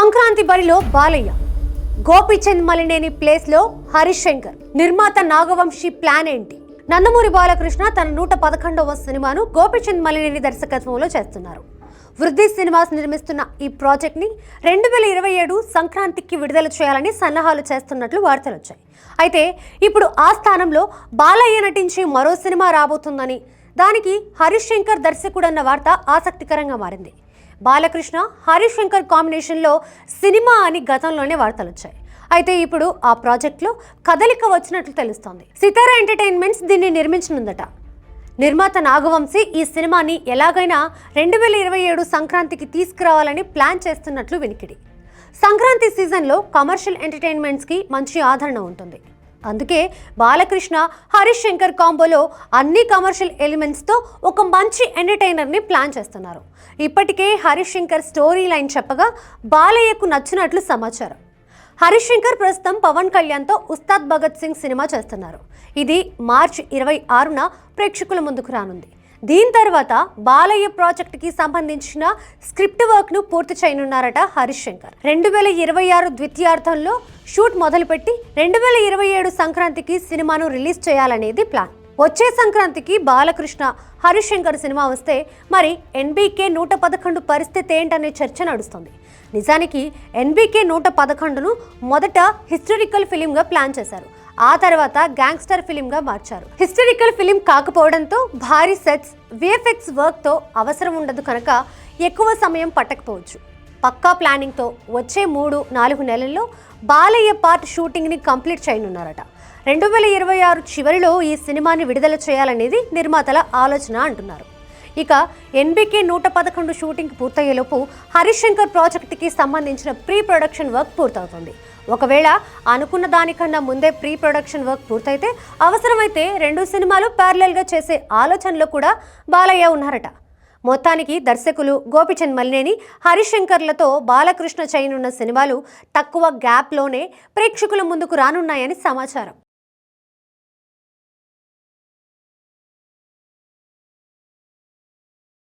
సంక్రాంతి బరిలో బాలయ్య, గోపీచంద్ మలినేని ప్లేస్ లో హరీష్ శంకర్. నిర్మాత నాగవంశీ ప్లాన్ ఏంటి? నందమూరి బాలకృష్ణ తన 111వ సినిమాను గోపీచంద్ మలినేని దర్శకత్వంలో చేస్తున్నారు. వృద్ధి సినిమాస్ నిర్మిస్తున్న ఈ ప్రాజెక్ట్ ని 2027 సంక్రాంతికి విడుదల చేయాలని సన్నాహాలు చేస్తున్నట్లు వార్తలు వచ్చాయి. అయితే ఇప్పుడు ఆ స్థానంలో బాలయ్య నటించి మరో సినిమా రాబోతుందని, దానికి హరీష్ శంకర్ దర్శకుడన్న వార్త ఆసక్తికరంగా మారింది. బాలకృష్ణ హరీష్ శంకర్ కాంబినేషన్లో సినిమా అని గతంలోనే వార్తలు వచ్చాయి. అయితే ఇప్పుడు ఆ ప్రాజెక్ట్లో కదలిక వచ్చినట్లు తెలుస్తోంది. సితారా ఎంటర్టైన్మెంట్స్ దీన్ని నిర్మించనుందట. నిర్మాత నాగవంశీ ఈ సినిమాని ఎలాగైనా 2027 సంక్రాంతికి తీసుకురావాలని ప్లాన్ చేస్తున్నట్లు వినికిడి. సంక్రాంతి సీజన్లో కమర్షియల్ ఎంటర్టైన్మెంట్స్కి మంచి ఆదరణ ఉంటుంది. అందుకే బాలకృష్ణ హరీష్ శంకర్ కాంబోలో అన్ని కమర్షియల్ ఎలిమెంట్స్తో ఒక మంచి ఎంటర్టైనర్ని ప్లాన్ చేస్తున్నారు. ఇప్పటికే హరీష్ శంకర్ స్టోరీ లైన్ చెప్పగా బాలయ్యకు నచ్చినట్లు సమాచారం. హరీష్ శంకర్ ప్రస్తుతం పవన్ కళ్యాణ్తో ఉస్తాద్ భగత్ సింగ్ సినిమా చేస్తున్నారు. ఇది మార్చి 26న ప్రేక్షకుల ముందుకు రానుంది. దీని తర్వాత బాలయ్య ప్రాజెక్టుకి సంబంధించిన స్క్రిప్ట్ వర్క్ను పూర్తి చేయనున్నారట హరీష్ శంకర్. 2026 ద్వితీయార్థంలో షూట్ మొదలుపెట్టి 2027 సంక్రాంతికి సినిమాను రిలీజ్ చేయాలనేది ప్లాన్. వచ్చే సంక్రాంతికి బాలకృష్ణ హరీష్ శంకర్ సినిమా వస్తే మరి ఎన్బీకే 111 పరిస్థితి ఏంటనే చర్చ నడుస్తుంది. నిజానికి ఎన్బీకే 111ను మొదట హిస్టరికల్ ఫిలింగా ప్లాన్ చేశారు. ఆ తర్వాత గ్యాంగ్స్టర్ ఫిలింగా మార్చారు. హిస్టరికల్ ఫిలిం కాకపోవడంతో భారీ సెట్స్, విఎఫ్ఎక్స్ వర్క్తో అవసరం ఉండదు కనుక ఎక్కువ సమయం పట్టకపోవచ్చు. పక్కా ప్లానింగ్తో వచ్చే 3-4 నెలల్లో బాలయ్య పార్ట్ షూటింగ్ని కంప్లీట్ చేయనున్నారట. 2026 చివరిలో ఈ సినిమాని విడుదల చేయాలనేది నిర్మాతల ఆలోచన అంటున్నారు. ఇక ఎన్బీకే 111 షూటింగ్ పూర్తయ్యేలోపు హరీష్ శంకర్ ప్రాజెక్టుకి సంబంధించిన ప్రీ ప్రొడక్షన్ వర్క్ పూర్తవుతుంది. ఒకవేళ అనుకున్న దానికన్నా ముందే ప్రీ ప్రొడక్షన్ వర్క్ పూర్తయితే అవసరమైతే 2 సినిమాలు ప్యారలల్గా చేసే ఆలోచనలో కూడా బాలయ్య ఉన్నారట. మొత్తానికి దర్శకులు గోపీచంద్ మలినేని, హరీష్ శంకర్లతో బాలకృష్ణ చేయనున్న సినిమాలు తక్కువ గ్యాప్లోనే ప్రేక్షకుల ముందుకు రానున్నాయని సమాచారం.